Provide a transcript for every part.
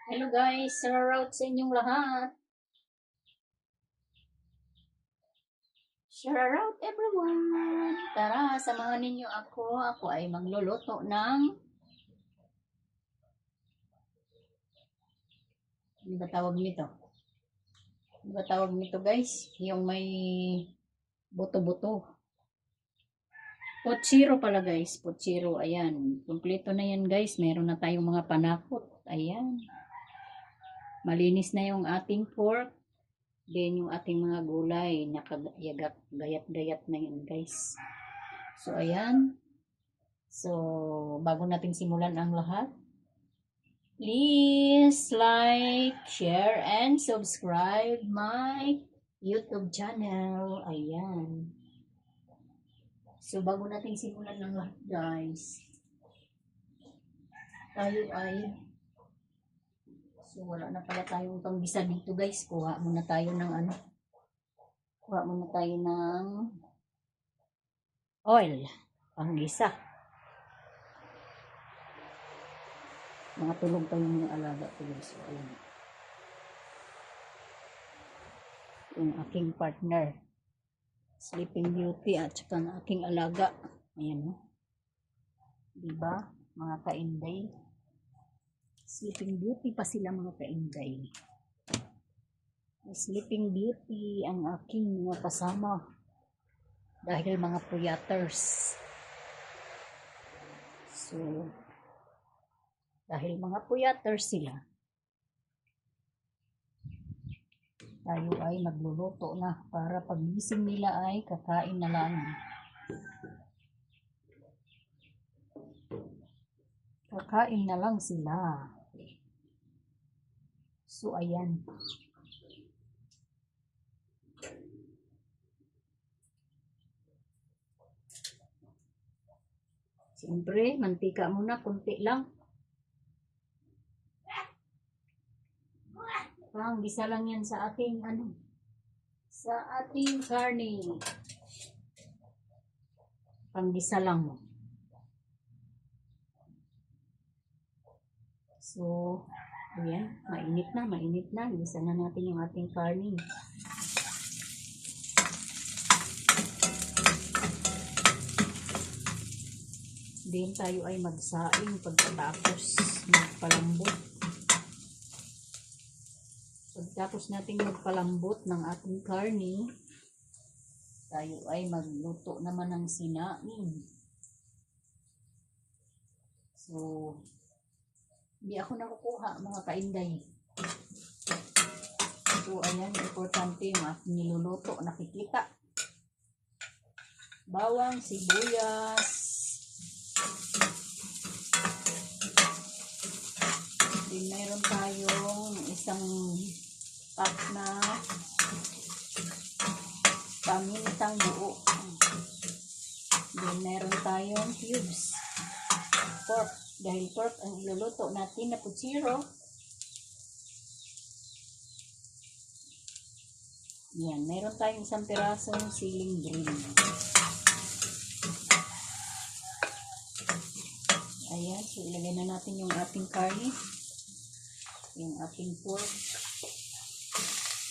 Hello guys, shoutout sa inyong lahat. Shoutout everyone. Tara, samahan ninyo ako. Ako ay magluluto ng, ano ba tawag nito? Ano ba tawag nito guys? Yung may buto-buto. Pochiro pala guys, pochiro. Ayan, kumpleto na yan guys. Meron na tayong mga panakot. Ayan. Malinis na yung ating pork. Then yung ating mga gulay, nakagayat-gayat na yan guys. So ayan. So, bago natin simulan ang lahat, please like, share, and subscribe my YouTube channel. Ayan. So, bago natin simulan ang lahat, guys, tayo ay, so wala na pala tayong panggisa dito, guys. Kuha muna tayo ng oil, panggisa. Mga tulog pa yung mga alaga ko, guys. So, ayan. Yung aking partner, Sleeping Beauty, at saka ng aking alaga. Ayan, no? Diba, mga kainday? Sleeping Beauty pa sila, mga kainday. Sleeping Beauty ang aking mga kasama. Dahil mga puyaters. So, dahil mga puyaters sila, tayo ay magluluto na para pagising nila ay kakain na lang. Kakain na lang sila. So, ayan. Siyempre, mantika muna, kunti lang. Pang gisa lang yan sa ating sa ating karne. Panggisa lang. So, ayan, mainit na. Gisa na natin yung ating karne. Then tayo ay magsaing pagkatapos magpalambot. Pagkatapos nating magpalambot ng ating karne, tayo ay magluto naman ng sinaing. So, hindi ako nakukuha, mga kainday. So, ayan, importante yung aking niluluto. Nakikita. Bawang, sibuyas. Then, mayroon tayong isang pack na pamintang buo. Then, mayroon tayong cubes. Pork. Dahil pork ang iluluto natin na pochiro. Yan, meron tayong isang pirasong siling green. Ayan, so ilagay na natin yung ating karne. Yung ating pork.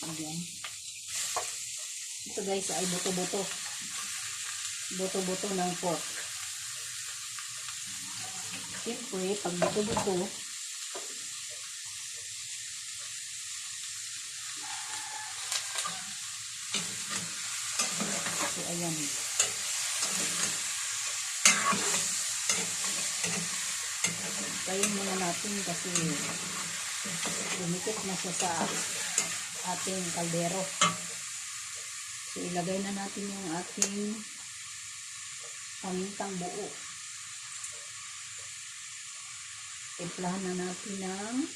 Ayan. Ito guys ay buto-buto. Buto-buto ng pork. Siyempre, pag buto-buto, so ayan. Kayin muna natin kasi dumikit na siya sa ating kaldero. So ilagay na natin yung ating pamintang buo. Timplahan na natin ng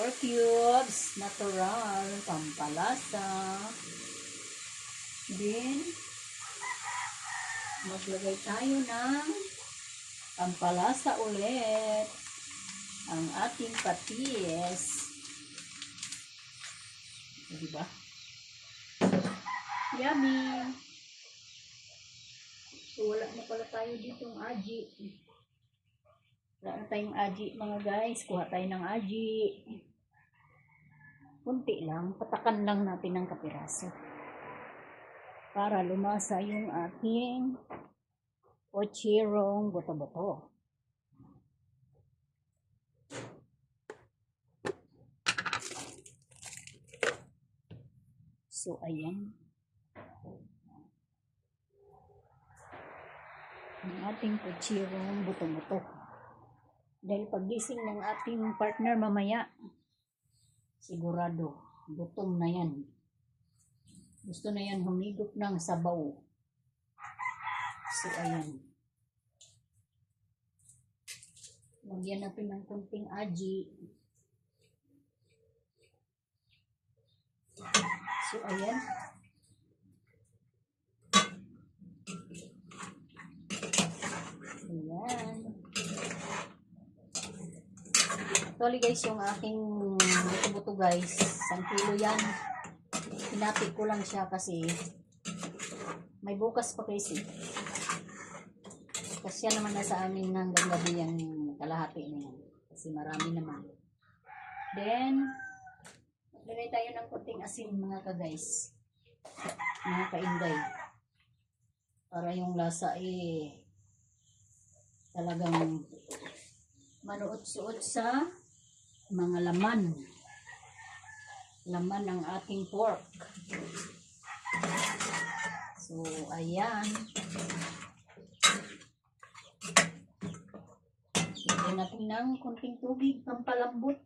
4 cubes, natural, pampalasa. Then, maglagay tayo ng pampalasa ulit. Ang ating patis. Diba? Yummy! So, wala na pala tayo ditong aji. Wala na tayong aji mga guys. Kuha tayo ng aji. Kunti lang. Patakan lang natin ng kapiraso. Para lumasa yung ating pochirong buto-buto. So, ayan. Ang ating pochirong buto-buto. Dahil pagising ng ating partner mamaya, sigurado, gutom na yan. Gusto na yan humigop ng sabaw. So, ayan. Lagyan natin ng kunting aji. So, ayan. Ayan. Actually guys, yung aking buto-buto guys, 1 kilo yan. Hinati ko lang siya kasi may bukas pa guys eh. Kasi naman na sa amin hanggang gabi yung kalahati na yan. Kasi marami naman. Then, maglagay tayo ng kunting asin mga ka-guys. Mga ka-inday. Para yung lasa eh talagang manuot-suot sa mga laman. Laman ng ating pork. So, ayan. Lagyan natin ng kunting tubig pampalambot.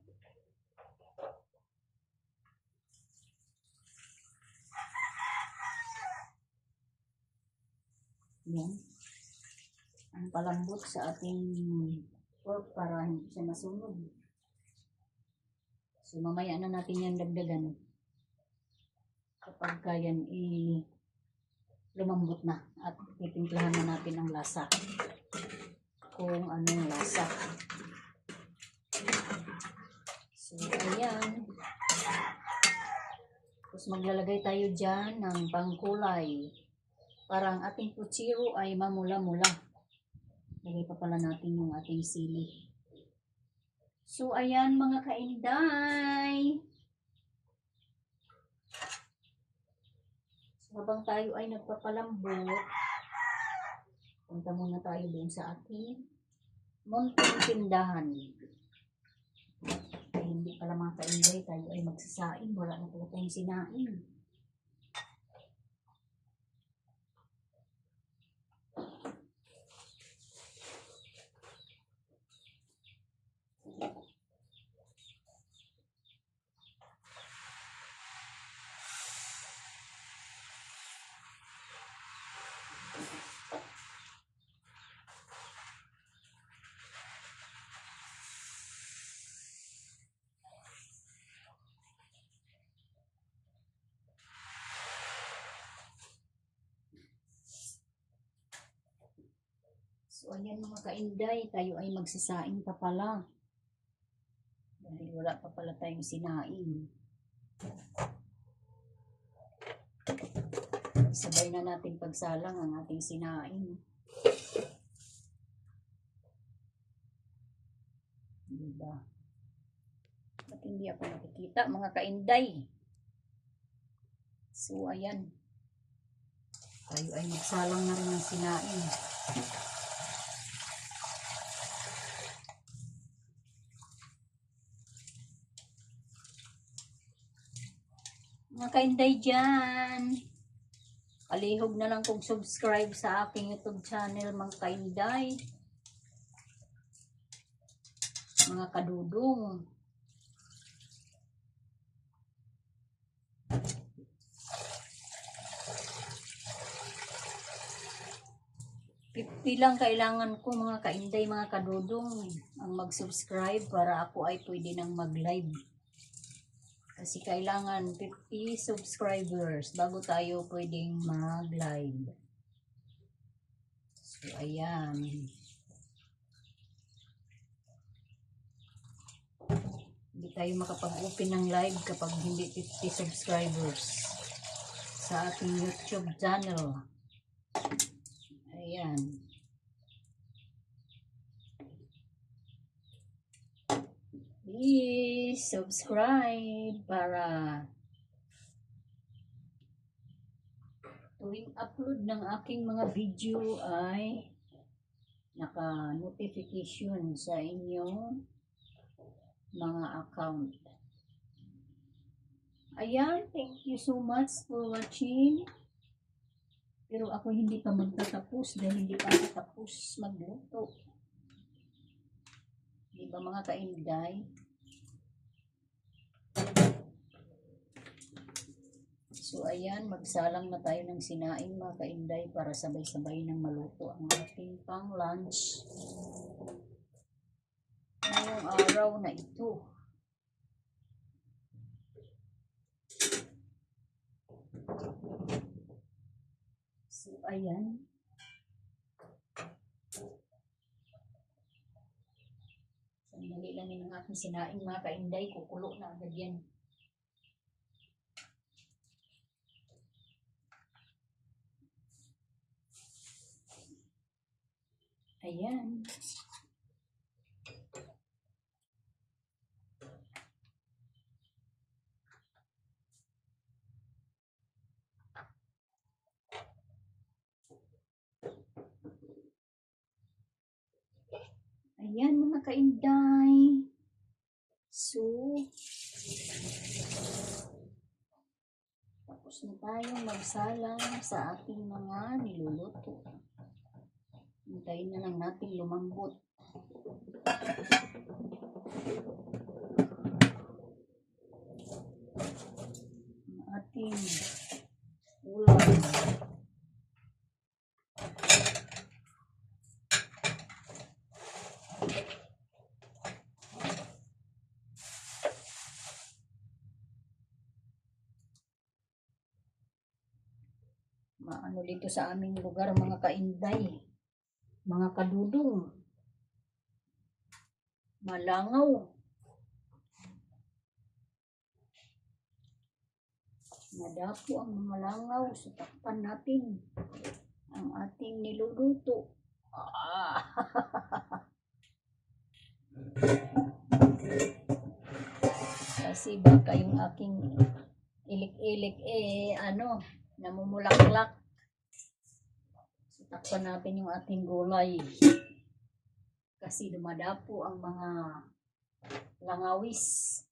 Yan. Ang palambot sa ating pork para hindi siya masunog. So, mamaya na natin yan dagdagan. Kapag yan lumambot na at titimplahan na natin ang lasa. Kung anong lasa. So, ayan. Tapos maglalagay tayo dyan ng pangkulay. Para ang ating puchiro ay mamula-mula. Lagay pa pala natin yung ating sili. So, ayan mga kainday. So, habang tayo ay nagpapalambot, punta muna tayo doon sa ating munting tindahan. Ay, hindi pala mga kainday, tayo ay magsasaing. Wala na pala tayong sinaing. So, ayan mga kainday, tayo ay magsasaing pa pala. Dahil wala pa pala tayong sinaing. Sabay na natin pagsalang ang ating sinaing. Diba? Ba't hindi ako nakikita mga kainday? So, ayan. Tayo ay magsalang na rin ng sinaing. Mga kainday dyan. Palihog na lang kung subscribe sa aking YouTube channel mga kainday. Mga kadudong. $50 lang kailangan ko mga kainday, mga kadudong ang mag-subscribe para ako ay pwede nang mag-live. Kasi kailangan 50 subscribers bago tayo pwedeng mag-live. So, ayan. Hindi tayo makapag-open ng live kapag hindi 50 subscribers sa ating YouTube channel. Ayan. please subscribe para tuwing upload ng aking mga video ay naka-notification sa inyong mga account. Ayan, thank you so much for watching. Pero ako hindi pa magtatapos dahil hindi pa ako tapos magluto. Di ba mga kainday? So ayan, magsalang na tayo ng sinaing mga kainday para sabay-sabay nang maluto ang ating pang lunch ngayong araw na ito. So ayan. Sandali lang yung aking sinaing mga kainday, kukulo na agad yan. Ayan. Ayan mga kainday. So, tapos na tayong magsalang sa ating mga niluluto. Hintayin na lang natin lumambot. Ang ating ulam. Maano dito sa aming lugar mga kainday, mga kadudong, malangaw, madapo ang mga langaw sa takpan natin ang ating niluluto. Kasi baka yung aking ilik-ilik namumulaklak. So, takpan natin yung ating gulay. Kasi dumadapo ang mga langawis.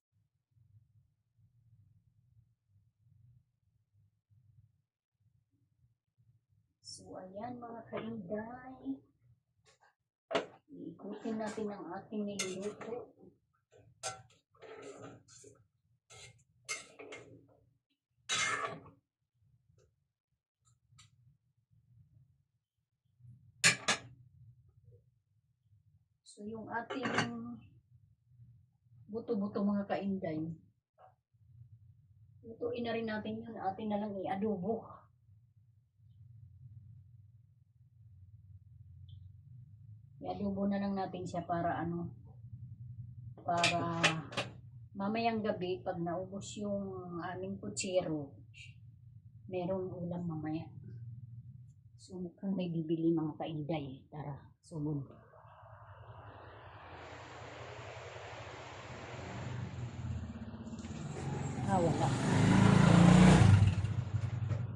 So, ayan mga kainday. Iikutin natin ang ating niluluto. So, yung ating buto-buto mga kainday, lutuin na rin natin yun. Atin na lang i-adobo. I-adobo na lang natin siya para para mamayang gabi pag naubos yung aming kutsero, merong ulam mamaya. So, mukhang may bibili mga kainday. Tara, sunod. Wala.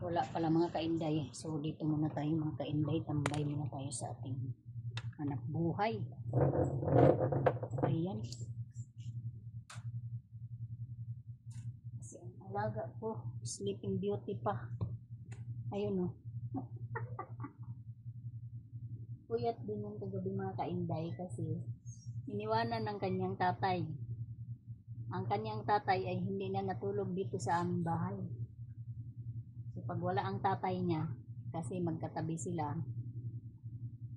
Wala pala mga kainday. So, dito muna tayo mga kainday. Tambay muna tayo sa ating hanap buhay. Ayan. Kasi ang alaga ko, Sleeping Beauty pa. Ayun o. Puyat din yung kagabi mga kainday kasi iniwanan ng kanyang tatay. Ang kanyang tatay ay hindi na natulog dito sa aming bahay. So pag wala ang tatay niya, kasi magkatabi sila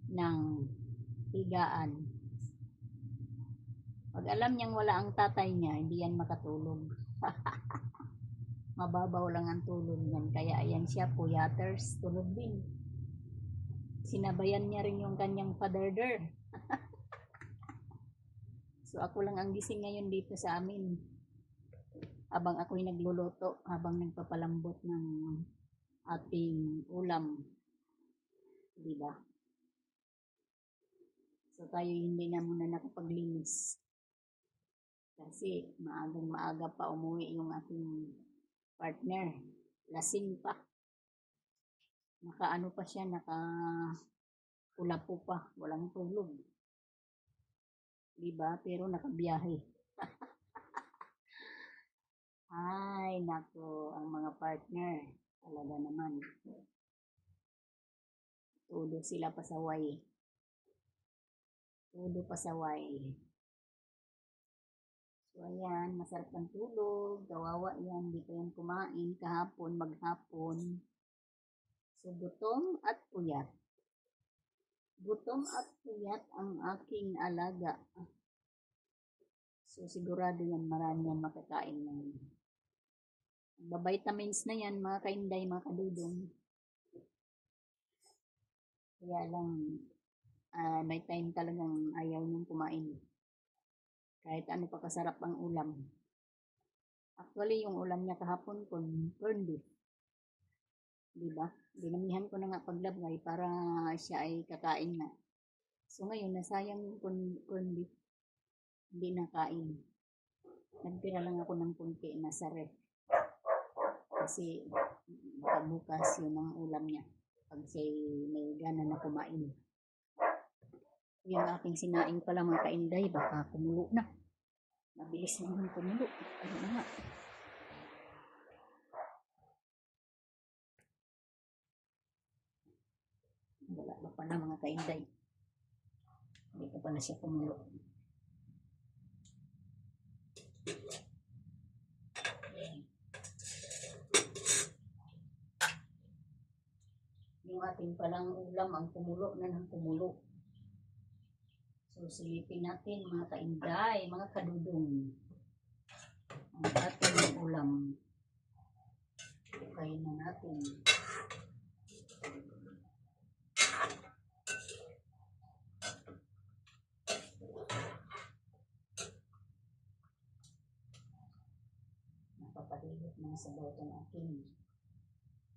ng higaan. Pag alam niyang wala ang tatay niya, hindi yan makatulog. Mababaw lang ang tulog niyan. Kaya ayan siya, puyaters, tulog din. Sinabayan niya rin yung kanyang father-der. So ako lang ang gising ngayon dito sa amin. Habang ako'y nagluluto, habang nagpapalambot ng ating ulam. Diba? So tayo hindi na muna nakapaglinis. Kasi maaga pa umuwi yung aking partner. Lasing pa. Naka pa siya, pula-po pa. Walang tulog. Diba? Pero nakabiyahe. Ay, nako, ang mga partner. Talaga naman. Todo sila pasaway. Todo pasaway. So, ayan, masarap ang tulog. Kawawa yan, di pa yan kumain kahapon, maghapon. So, gutom at puyat. Gutom at puyat ang aking alaga. So, sigurado yan, marami yan makakain ng vitamins na yan, mga kainday, mga kadudong. Kaya lang, may time talagang ayaw niyong kumain. Kahit ano pa kasarap ang ulam. Actually, yung ulam niya kahapon, corned beef. Diba? Dinamihan ko na nga paglabay para siya ay kakain na. So ngayon, nasayang yung corned beef. Hindi nakain. Nagtira lang ako ng kunti na sa ref. Kasi bukas yun ang ulam niya. Pag siya may gana na kumain. Yung aking sinaing pala mga kainday, baka kumulo na. Mabilis naman kumulo. Ano na nga. Wala ba pala mga kainday. Hindi pa pala siya kumulo. Yung ating palang ulam ang kumulo na ng kumulo. So, silipin natin mga kainday, mga kadudong. Ang ating ulam. Kain na natin.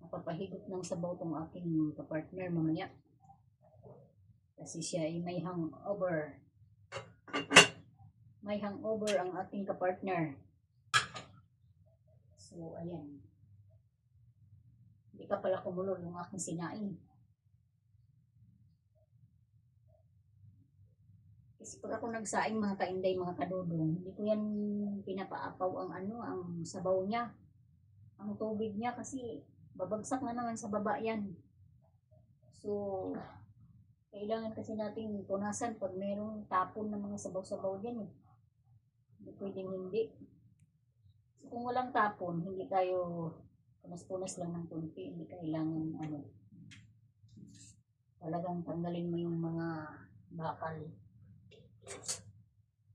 Napapahigop ng sabaw tong aking kapartner mamaya. Kasi siya ay may hangover. May hangover ang ating kapartner. So, ayan. Hindi ka pala kumulo yung aking sinain. Kasi pag ako nagsaing mga kainday, mga kadudong, hindi ko yan pinapaapaw ang sabaw niya. Ang tubig niya kasi babagsak na naman sa baba yan. So, kailangan kasi nating punasan pag mayroong tapon ng mga sabaw-sabaw dyan. Hindi pwedeng hindi. So, kung walang tapon, hindi tayo punas-punas lang ng kunti. Hindi kailangan talagang tanggalin mo yung mga bakal.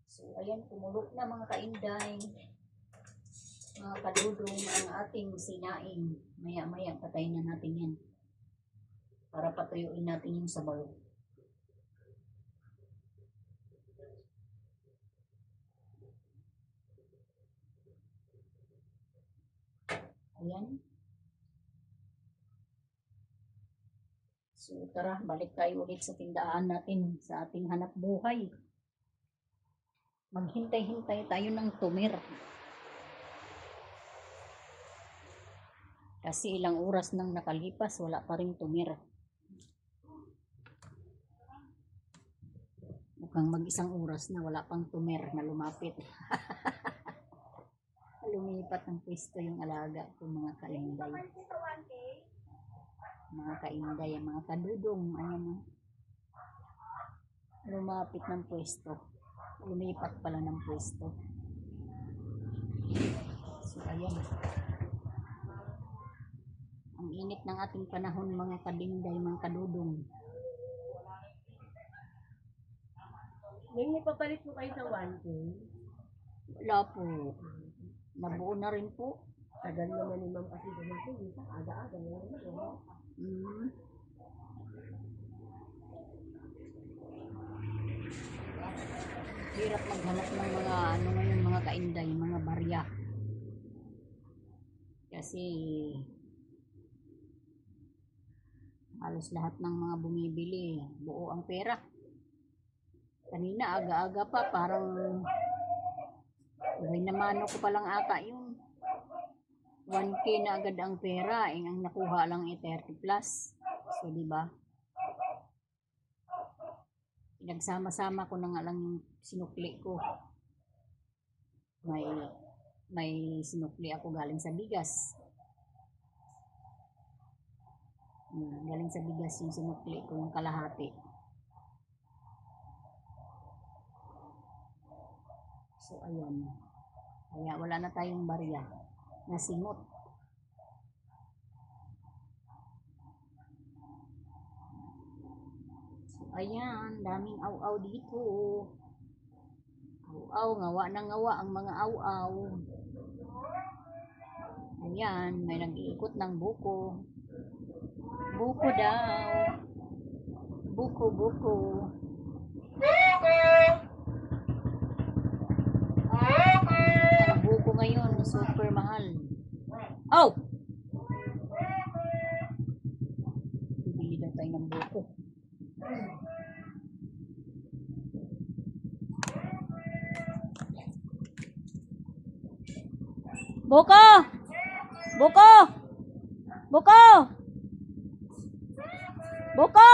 So, ayan, kumulo na mga kainday. Mga kadudong ang ating sinaing. Maya-maya, patayin na natin yan. Para patuyuin natin yung sabaw. Ayan. So, tara, balik tayo ulit sa tindahan natin sa ating hanap buhay. Maghintay-hintay tayo ng tumer. Kasi ilang oras nang nakalipas, wala pa rin tumer. Mukhang mag-isang oras na wala pang tumer na lumapit. Lumipat ng pwesto yung alaga ko mga kainday. Mga kainday, mga kadudong, ayan, lumapit ng pwesto. Lumipat pala ng pwesto. So, ayan. Ang init ng ating panahon mga kadinday, mga kadudong. May ipapalit po kayo sa 1K? Wala po. Nabuo na rin po. Tagal naman ni Ma'am kasi naman po. Aga-aga na naman. Hirap maghanap ng mga ngayon mga kainday, mga barya. Kasi halos lahat ng mga bumibili, buo ang pera. Kanina aga-aga pa, parang Uy, namano ko palang ata yun. 1K na agad ang pera. Ang nakuha lang 30 plus. So, di ba? Pinagsama-sama ko na nga lang yung sinukli ko. May sinukli ako galing sa bigas. Galing sa bigas yung sinukli ko, yung kalahati. So, ayan. Kaya wala na tayong barya na simot. So, ayan. Daming aw-aw dito. Aw-aw. Ngawa na ngawa ang mga aw-aw. Ayan. May nag-iikot ng buko. Buko daw. Buko, buko. Ang buko ngayon, super mahal. Oh! Bibili daw tayo ng buko. Buko! Buko! Buko! Buko!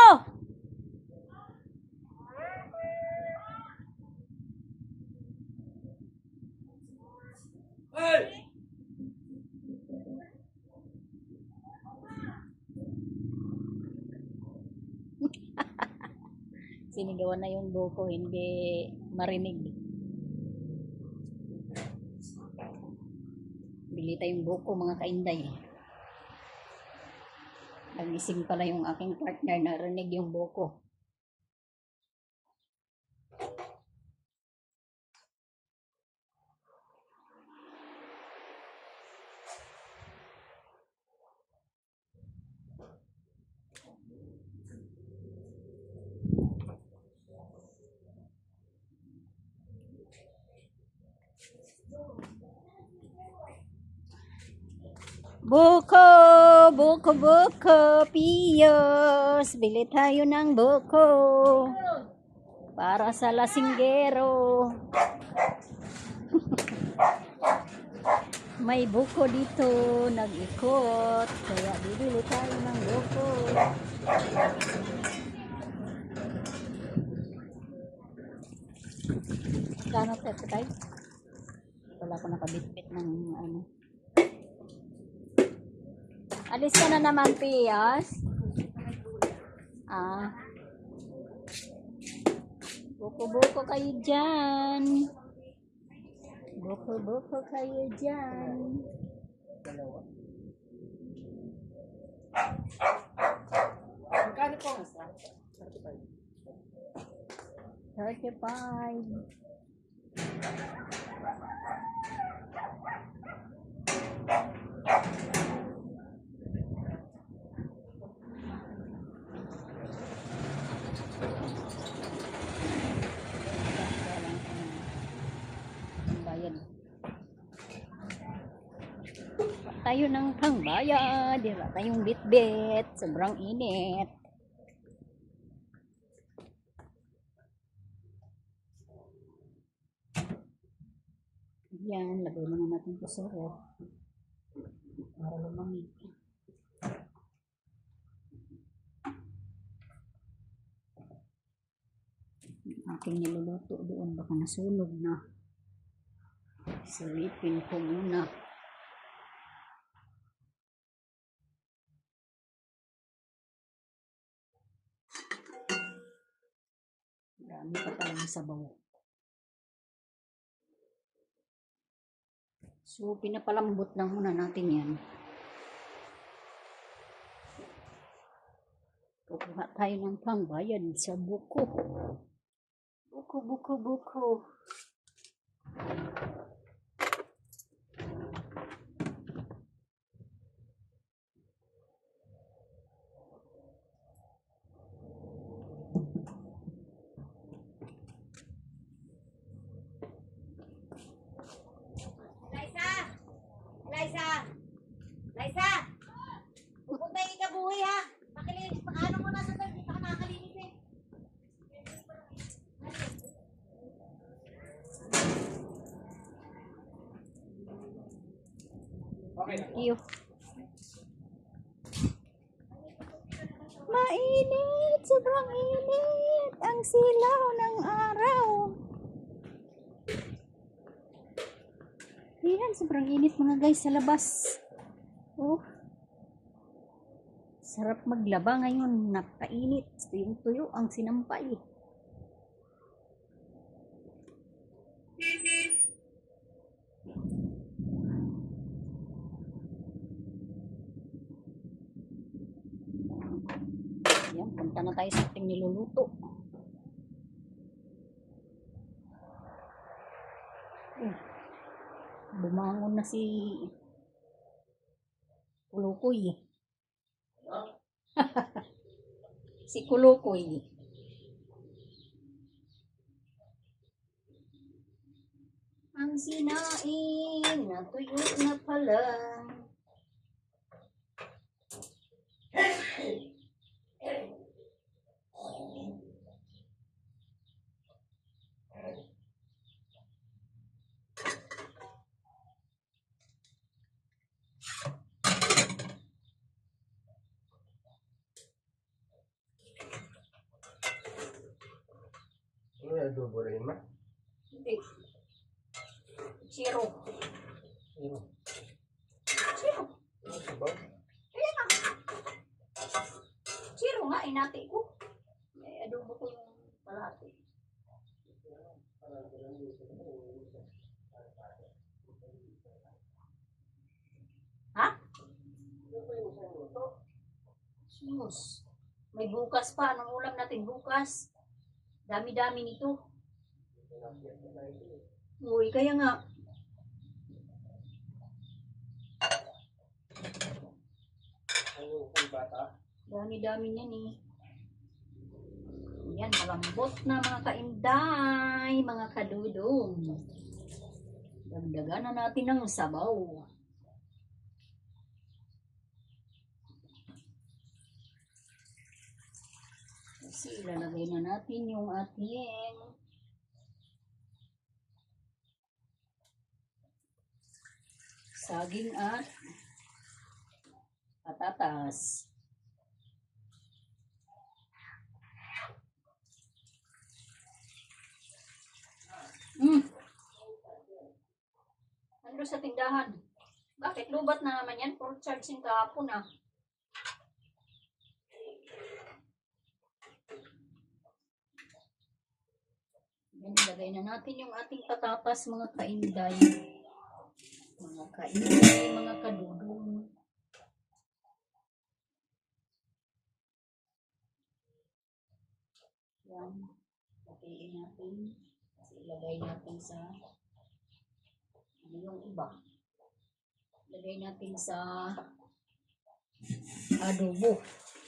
Sinigawan na yung buko, hindi marinig. Bili tayong buko mga kainday. Nagising pala yung aking partner, narinig yung buko. Buko, buko, buko, piyos. Bili tayo ng buko. Para sa lasinggero. May buko dito, nag-ikot. Kaya bibili tayo ng buko. Kano tepe tayo? Wala ko nakabitbit ng ano. Alis ka na naman, Piyas. Buko-buko kayo dyan. Buko-buko kayo dyan. Magkano po ang isa? 35. Bayad. Tayo ng pangbayad. Diba? Tayong bit-bit. Sobrang init. Yan, lagay mo na natin ito sa ref. Para lumamig. Aking niluluto doon, baka nasunog na. Silipin ko muna. Dami pa talagang sabaw. So, pinapalambot lang muna natin yan. Kukuha tayo ng pangbayad sa buko. Buko, buko, buko. Liza! Pupunta yung ikabuhi ha! Ano mo nasa tayo? Dito ka nakakalinis eh. Thank you. Mainit, sobrang init ang silaw ng araw. Yan, sobrang init mga guys sa labas. Oh. Sarap maglaba ngayon, napakainit. Tuyong-tuyo ang sinampay. Yan, punta na tayo sa ating niluluto. Bumangon na si Kulukoy. Si Kulukoy. Ang sinain na tuyo na pala. Ano yung adobo rin, ma? Hindi. Zero. Ano? Zero. Ano sabaw? Kaya nga. Zero nga, inati ko. May adobo ko yung palati. Ha? Sus. May bukas pa. Anong ulam natin bukas? Dami-dami nito. Uy, kaya nga. Ano yung bata? Dami-dami niyan eh. Yan, malambot na mga kainday, mga kadudong. Dagdagan na natin ng sabaw. Kasi ilalagay na natin yung ating saging at patatas. Ano sa tindahan? Bakit lubat na naman yan? For charging kahapon ah. Yan, ilagay na natin yung ating patatas mga kainday. Mga kainday, mga kadudong. Yan. Lagay natin. Kasi ilagay natin sa ano yung iba. Ilagay natin sa adobo.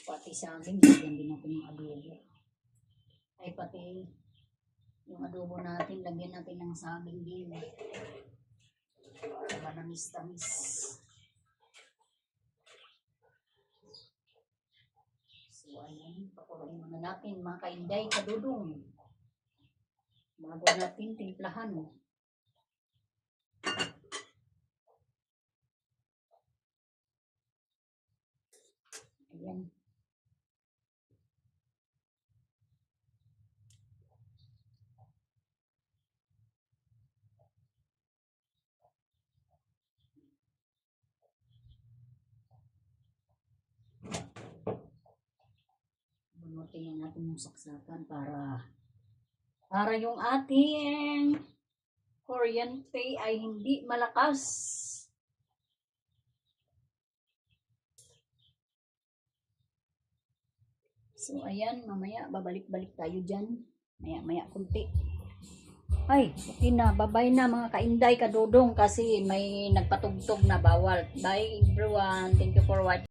Pati sa amin, lagyan din natin yung adobo. Ay pati yung adobo natin, lagyan natin ng saging din. Para manamis-tamis. So, ayan. Pakuloyin muna natin mga kainday, kadudong. Bago natin timplahan. Ayan. Bunutin na natin yung saksakan para yung ating kuryente ay hindi malakas. So, ayan, mamaya babalik-balik tayo dyan. Maya-maya kunti. Ay, okay na. Bye-bye na mga kainday, kadudong kasi may nagpatugtog na bawal. Bye everyone. Thank you for watching.